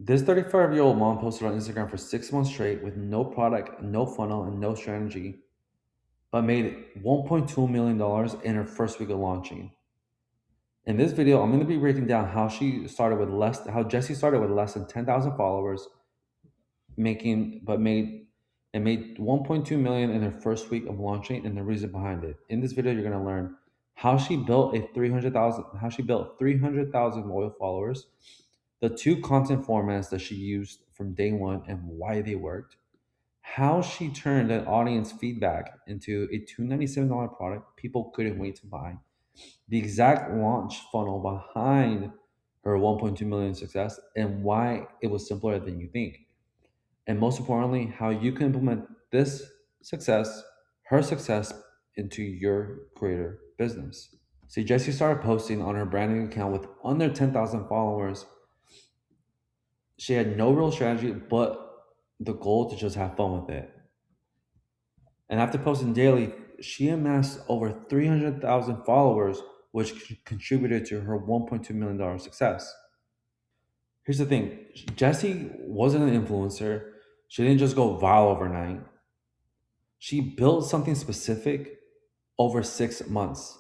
This 35-year-old mom posted on Instagram for 6 months straight with no product, no funnel, and no strategy, but made $1.2 million in her first week of launching. In this video, I'm going to be breaking down how Jessie started with less than 10,000 followers, made 1.2 million in her first week of launching, and the reason behind it. In this video, you're going to learn how she built 300,000 loyal followers, the two content formats that she used from day one and why they worked, how she turned an audience feedback into a $297 product people couldn't wait to buy, the exact launch funnel behind her 1.2 million success, and why it was simpler than you think. And most importantly, how you can implement this success, her success, into your creator business. See, Jessie started posting on her branding account with under 10,000 followers. She had no real strategy, but the goal to just have fun with it. And after posting daily, she amassed over 300,000 followers, which contributed to her $1.2 million success. Here's the thing, Jessie wasn't an influencer. She didn't just go viral overnight. She built something specific over 6 months,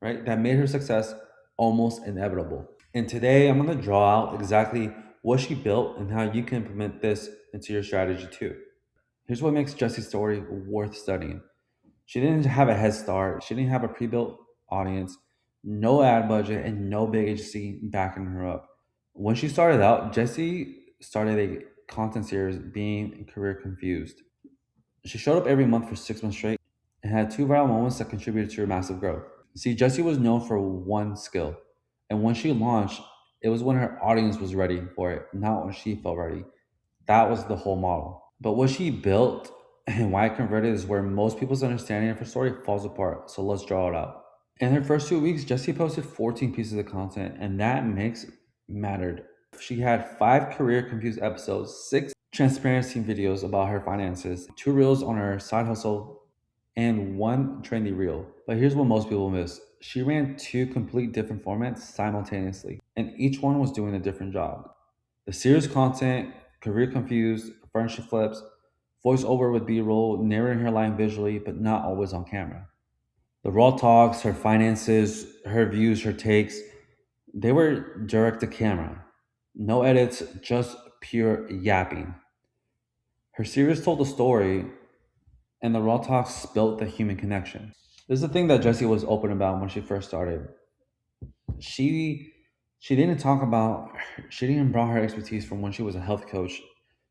right? That made her success almost inevitable. And today I'm going to draw out exactly what she built and how you can implement this into your strategy too. Here's what makes Jessie's story worth studying. She didn't have a head start. She didn't have a pre-built audience, no ad budget, and no big agency backing her up. When she started out, Jessie started a content series, Being Career Confused. She showed up every month for 6 months straight and had two viral moments that contributed to her massive growth. See, Jessie was known for one skill, and when she launched, it was when her audience was ready for it, not when she felt ready. That was the whole model. But what she built and why it converted is where most people's understanding of her story falls apart. So let's draw it out. In her first 2 weeks, Jessie posted 14 pieces of content, and that mix mattered. She had 5 career confused episodes, 6 transparency videos about her finances, 2 reels on her side hustle, and 1 trendy reel. But here's what most people miss. She ran 2 complete different formats simultaneously, and each one was doing a different job. The series content, career confused, furniture flips, voiceover with B-roll, narrating her line visually, but not always on camera. The raw talks, her finances, her views, her takes, they were direct to camera. No edits, just pure yapping. Her series told the story, and the raw talks built the human connection. This is the thing that Jessie was open about when she first started. She she didn't talk about she didn't bring her expertise from when she was a health coach.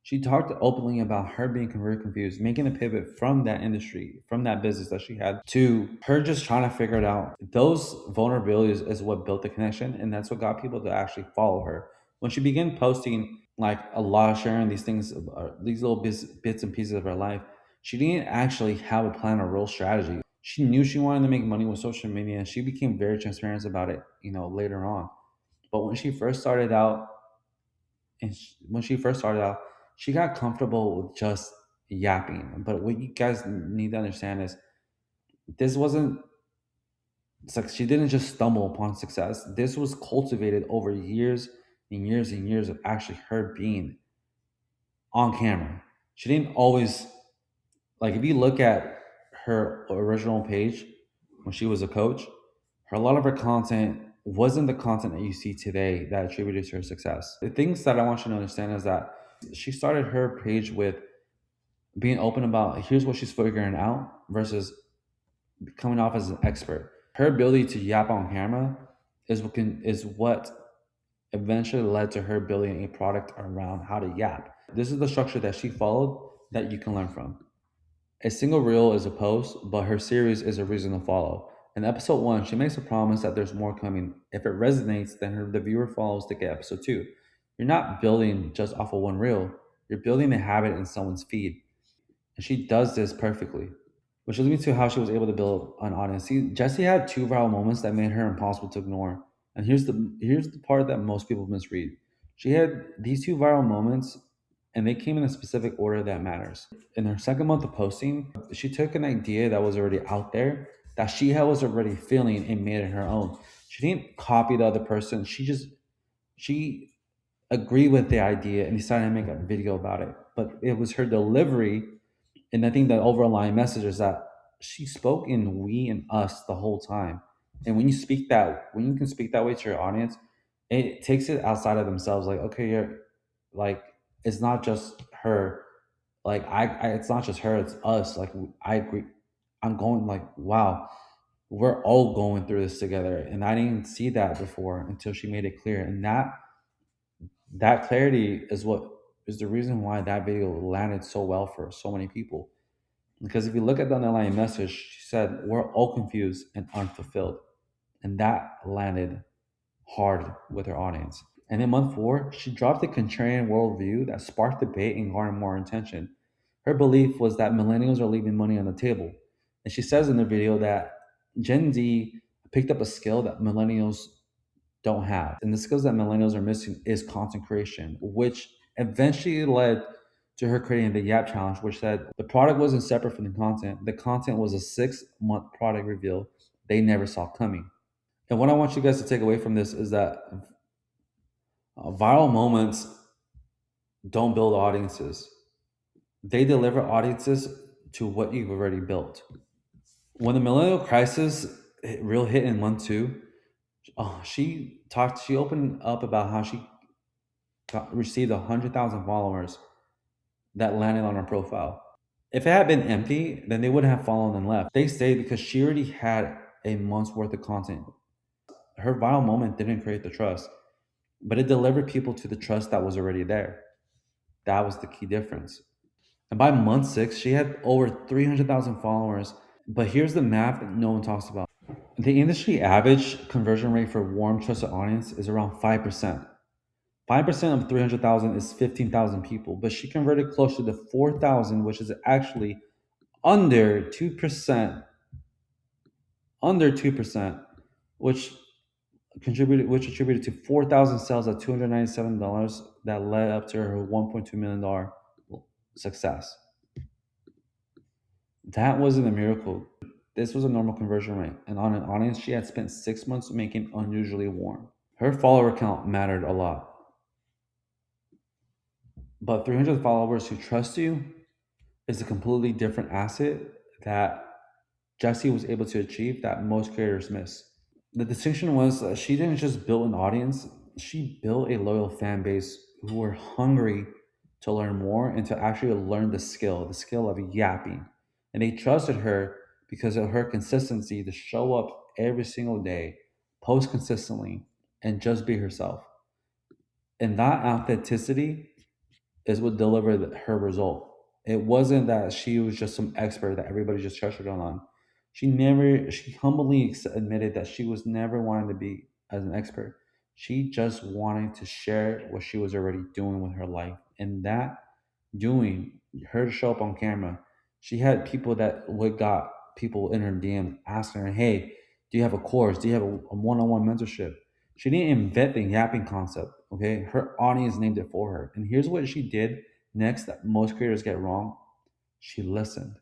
She talked openly about her being career confused, making a pivot from that industry, from that business that she had, to her just trying to figure it out. Those vulnerabilities is what built the connection, and that's what got people to actually follow her. When she began posting like a lot, sharing these things, these little bits and pieces of her life, she didn't actually have a plan or real strategy. She knew she wanted to make money with social media, and she became very transparent about it, later on. But when she first started out, she got comfortable with just yapping. But what you guys need to understand is this wasn't it's like she didn't just stumble upon success. This was cultivated over years and years and years of actually her being on camera. She didn't always like if you look at her original page when she was a coach, a lot of her content wasn't the content that you see today that attributed to her success. The things that I want you to understand is that she started her page with being open about here's what she's figuring out versus coming off as an expert. Her ability to yap on camera is what eventually led to her building a product around how to yap. This is the structure that she followed that you can learn from. A single reel is a post, but her series is a reason to follow. In episode 1, she makes a promise that there's more coming. If it resonates, then the viewer follows to get episode 2. You're not building just off of one reel, you're building a habit in someone's feed. And she does this perfectly, which leads me to how she was able to build an audience. See, Jessie had 2 viral moments that made her impossible to ignore. And here's the part that most people misread. She had these 2 viral moments, and they came in a specific order that matters. In her second month of posting, she took an idea that was already out there, that was already feeling, and made it her own. She didn't copy the other person. She agree with the idea and decided to make a video about it. But it was her delivery, and I think the overlying message is that she spoke in we and us the whole time. And when you can speak that way to your audience, it takes it outside of themselves. Like, okay, you're like, it's not just her. Like, it's not just her. It's us. Like, I agree. I'm going like, wow, we're all going through this together. And I didn't see that before until she made it clear. And that clarity is what is the reason why that video landed so well for so many people. Because if you look at the underlying message, she said, we're all confused and unfulfilled. And that landed hard with her audience. And in month four, she dropped a contrarian worldview that sparked debate and garnered more attention. Her belief was that millennials are leaving money on the table. And she says in the video that Gen Z picked up a skill that millennials don't have. And the skills that millennials are missing is content creation, which eventually led to her creating the Yap Challenge, which said the product wasn't separate from the content. The content was a 6-month product reveal they never saw coming. And what I want you guys to take away from this is that viral moments don't build audiences, they deliver audiences to what you've already built. When the millennial crisis real hit in month two, she opened up about how she received 100,000 followers that landed on her profile. If it had been empty, then they would have fallen and left. They stayed because she already had a month's worth of content. Her viral moment didn't create the trust, but it delivered people to the trust that was already there. That was the key difference. And by month six, she had over 300,000 followers. But here's the math that no one talks about. The industry average conversion rate for warm, trusted audience is around 5%. 5% of 300,000 is 15,000 people, but she converted closer to 4,000, which is actually under 2%, under 2%, which which attributed to 4,000 sales at $297 that led up to her $1.2 million success. That wasn't a miracle. This was a normal conversion rate, and on an audience she had spent 6 months making unusually warm. Her follower count mattered a lot, but 300 followers who trust you is a completely different asset that Jessie was able to achieve that most creators miss. The distinction was that she didn't just build an audience, she built a loyal fan base who were hungry to learn more and to actually learn the skill of yapping. And they trusted her because of her consistency to show up every single day, post consistently, and just be herself. And that authenticity is what delivered her result. It wasn't that she was just some expert that everybody just trusted her on. She humbly admitted that she was never wanting to be as an expert. She just wanted to share what she was already doing with her life. And that doing, her to show up on camera, she had people that would got people in her DM asking her, hey, do you have a course? Do you have a one-on-one mentorship? She didn't invent the yapping concept. Okay, her audience named it for her. And here's what she did next that most creators get wrong. She listened.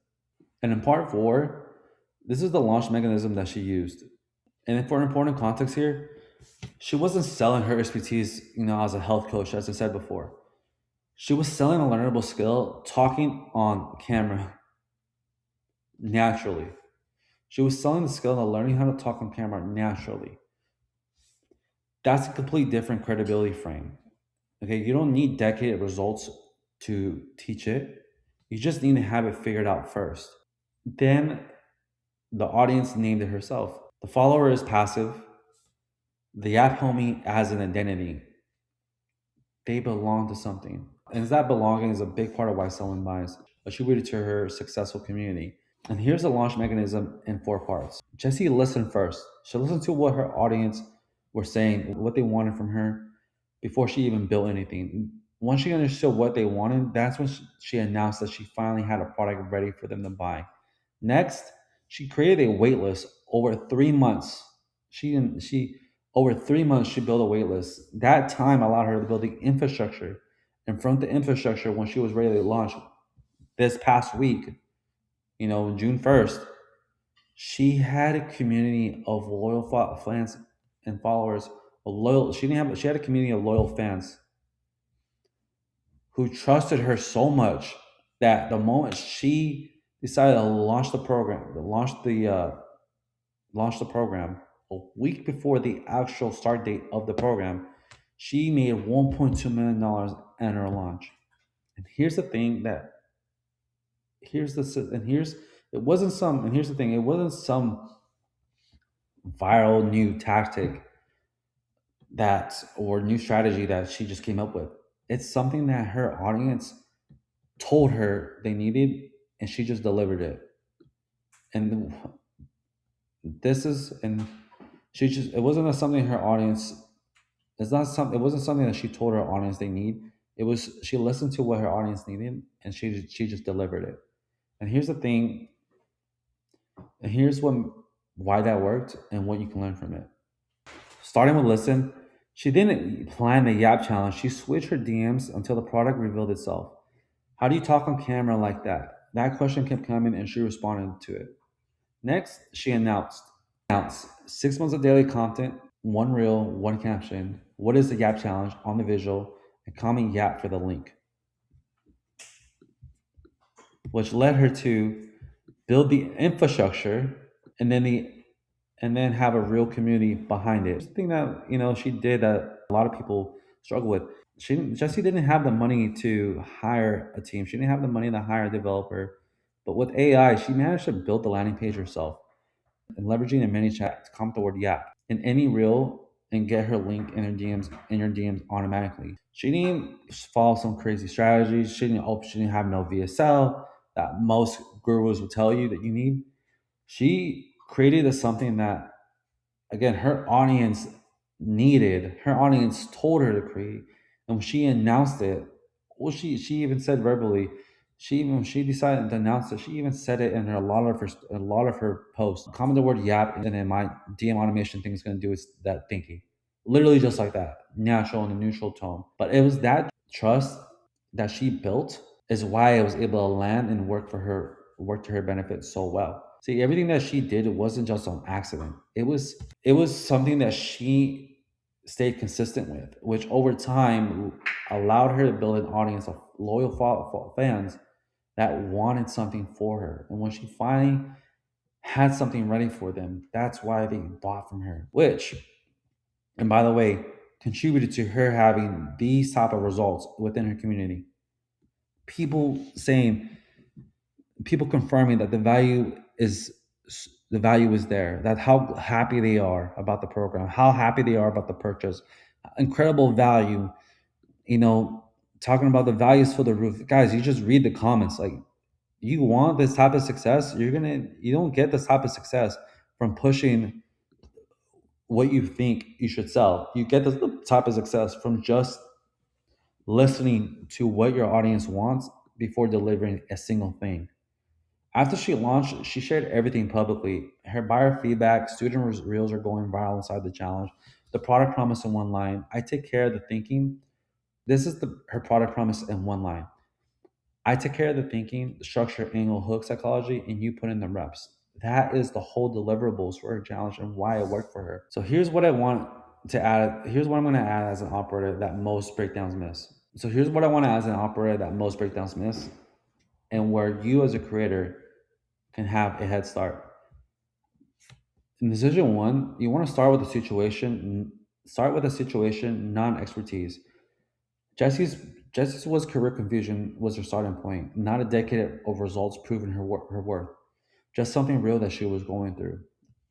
And in part four, this is the launch mechanism that she used. And for an important context here, she wasn't selling her expertise, as a health coach, as I said before. She was selling a learnable skill, talking on camera naturally. She was selling the skill of learning how to talk on camera naturally. That's a complete different credibility frame. Okay, you don't need decade results to teach it. You just need to have it figured out first. Then the audience named it herself. The follower is passive. The app homie has an identity. They belong to something. And that belonging is a big part of why someone buys, attributed to her successful community. And here's the launch mechanism in four parts. Jessie listened first. She listened to what her audience were saying, what they wanted from her before she even built anything. Once she understood what they wanted, that's when she announced that she finally had a product ready for them to buy. Next, she created a wait list over 3 months. She over 3 months she built a wait list. That time allowed her to build the infrastructure. And from the infrastructure, when she was ready to launch this past week, June 1st, she had a community of loyal fans and followers. She had a community of loyal fans who trusted her so much that the moment she decided to launch the program, launch the program a week before the actual start date of the program, she made $1.2 million at her launch. And here's the thing that here's the and here's it wasn't some and here's the thing, it wasn't some viral new tactic that or new strategy that she just came up with. It's something that her audience told her they needed, and she just delivered it. And this is and she just it wasn't something her audience it's not some it wasn't something that she told her audience they need. It was she listened to what her audience needed, and she just delivered it. And here's the thing, and here's what why that worked and what you can learn from it. Starting with listen, she didn't plan the Yap challenge. She switched her DMs until the product revealed itself. How do you talk on camera like that? That question kept coming, and she responded to it. Next, she announced 6 months of daily content, one reel, one caption. What is the Yap challenge on the visual, and comment Yap for the link, which led her to build the infrastructure and then have a real community behind it. The thing that she did that a lot of people struggle with. Jessie didn't have the money to hire a team. She didn't have the money to hire a developer. But with AI, she managed to build the landing page herself and leveraging a mini chat to comment the word Yap in any reel and get her link in her DMs automatically. She didn't follow some crazy strategies. She didn't have no VSL that most gurus would tell you that you need. She created something that, again, her audience told her to create. And when she announced it, well, she even said verbally, she decided to announce it, she even said it in a lot of her posts. Comment the word Yap, and then my DM automation thing is going to do is that thinking, literally just like that, natural and a neutral tone. But it was that trust that she built is why I was able to land and work to her benefit so well. See, everything that she did, it wasn't just on accident. It was something that she stayed consistent with, which over time allowed her to build an audience of loyal fans that wanted something for her. And when she finally had something ready for them, that's why they bought from her. Which, and by the way, contributed to her having these type of results within her community. People saying, people confirming that the value is there, that how happy they are about the program, how happy they are about the purchase, incredible value, you know, talking about the values for the roof. Guys, you just read the comments. Like, you want this type of success, you don't get this type of success from pushing what you think you should sell. You get this type of success from just listening to what your audience wants before delivering a single thing. After she launched, she shared everything publicly. Her buyer feedback, reels are going viral inside the challenge. The product promise in one line. I take care of the thinking. This is her product promise in one line. I take care of the thinking, the structure, angle, hook psychology, and you put in the reps. That is the whole deliverables for her challenge and why it worked for her. So here's what I want to add. Here's what I'm going to add as an operator that most breakdowns miss. So here's what I want to add as an operator that most breakdowns miss, and where you as a creator can have a head start. In decision one, you want to start with a situation, non-expertise. Jesse's Jesse's was career confusion was her starting point, not a decade of results proving her worth, just something real that she was going through.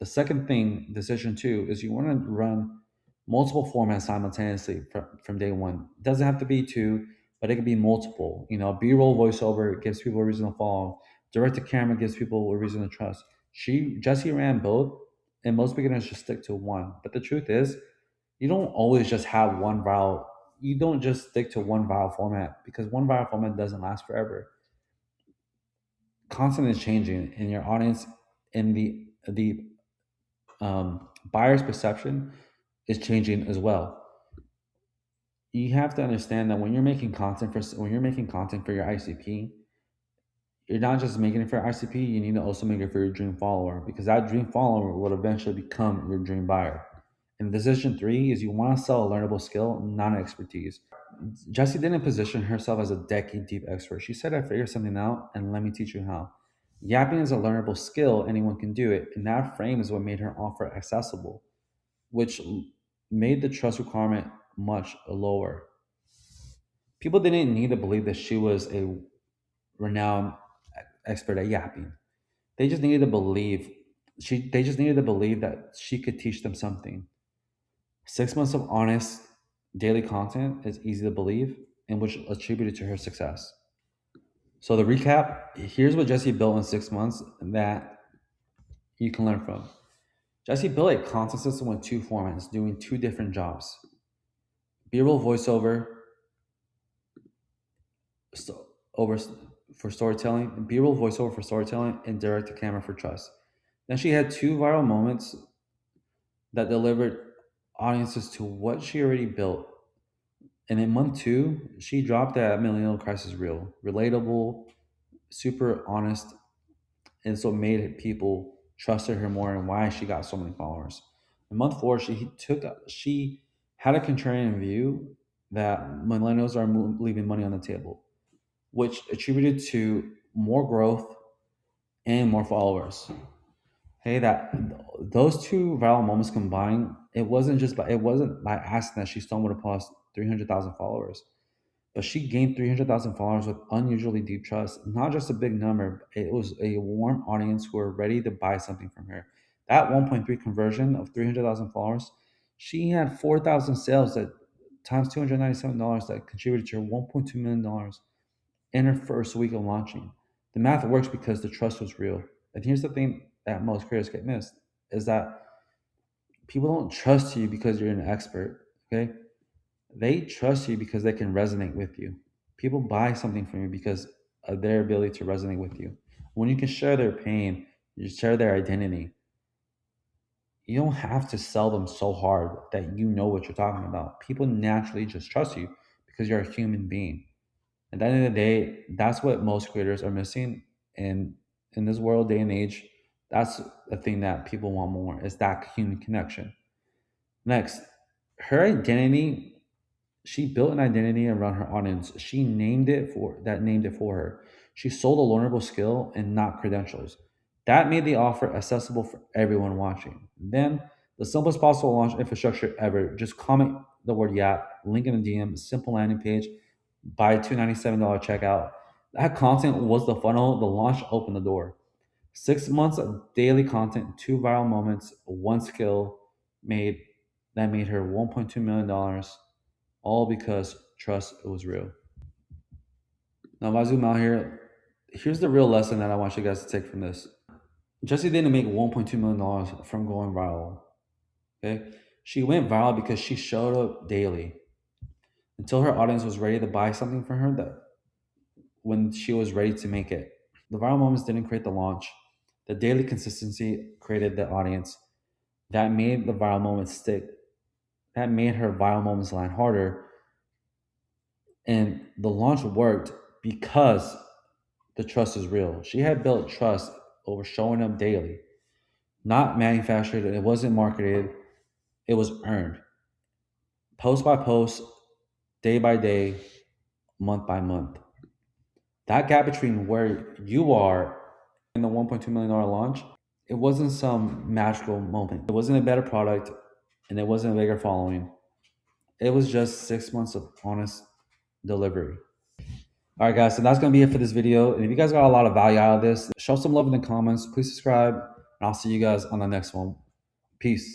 The second thing, decision two, is you want to run multiple formats simultaneously from day one. It doesn't have to be two, but it can be multiple. B-roll voiceover gives people a reason to follow. Direct to camera gives people a reason to trust. Jesse ran both, and most beginners just stick to one. But the truth is, you don't always just have one viral. You don't just stick to one viral format, because one viral format doesn't last forever. Content is changing, and your audience and the buyer's perception is changing as well. You have to understand that when you're making content for your ICP, you're not just making it for your ICP. You need to also make it for your dream follower, because that dream follower will eventually become your dream buyer. And decision three is you want to sell a learnable skill, not expertise. Jessie didn't position herself as a decade deep expert. She said, I figured something out and let me teach you how. Yapping is a learnable skill, anyone can do it. And that frame is what made her offer accessible, which made the trust requirement much lower. People didn't need to believe that she was a renowned expert at yapping. They just needed to believe they just needed to believe that she could teach them something. 6 months of honest daily content is easy to believe and which attributed to her success. So the recap, here's what Jesse built in 6 months that you can learn from. Jesse built a content system with two formats, doing two different jobs. B-roll voiceover so, over for storytelling, B-roll voiceover for storytelling, and direct to camera for trust. Then she had two viral moments that delivered audiences to what she already built. And in month two, she dropped that millennial crisis reel, relatable, super honest, and so made people trusted her more and why she got so many followers. In month four, she had a contrarian view that millennials are leaving money on the table, which attributed to more growth and more followers. Hey, that those two viral moments combined, it wasn't by accident that she stumbled upon 300,000 followers. But she gained 300,000 followers with unusually deep trust. Not just a big number, it was a warm audience who were ready to buy something from her. That 1.3 conversion of 300,000 followers, she had 4,000 sales that times $297 that contributed to her $1.2 million in her first week of launching. The math works because the trust was real. And here's the thing that most creators get missed is that people don't trust you because you're an expert. Okay, they trust you because they can resonate with you. People buy something from you because of their ability to resonate with you. When you can share their pain, you share their identity, you don't have to sell them so hard that you know what you're talking about. People naturally just trust you because you're a human being. At the end of the day, that's what most creators are missing. And in this world, day and age, that's the thing that people want more is that human connection. Next, her identity, she built an identity around her audience. Named it for her. She sold a learnable skill and not credentials. That made the offer accessible for everyone watching. Then the simplest possible launch infrastructure ever. Just comment the word YAP, link in the DM, simple landing page, buy $297 checkout. That content was the funnel. The launch opened the door. 6 months of daily content, two viral moments, one skill made that made her $1.2 million, all because trust was real. Now, if I zoom out here, here's the real lesson that I want you guys to take from this. Jessie didn't make $1.2 million from going viral. Okay, she went viral because she showed up daily until her audience was ready to buy something from her. That when she was ready to make it, the viral moments didn't create the launch. The daily consistency created the audience that made the viral moments stick. That made her viral moments land harder, and the launch worked because the trust is real. She had built trust over showing up daily, not manufactured. It wasn't marketed. It was earned, post by post, day by day, month by month. That gap between where you are and the $1.2 million launch, it wasn't some magical moment. It wasn't a better product and it wasn't a bigger following. It was just 6 months of honest delivery. All right, guys, so that's going to be it for this video. And if you guys got a lot of value out of this, show some love in the comments. Please subscribe, and I'll see you guys on the next one. Peace.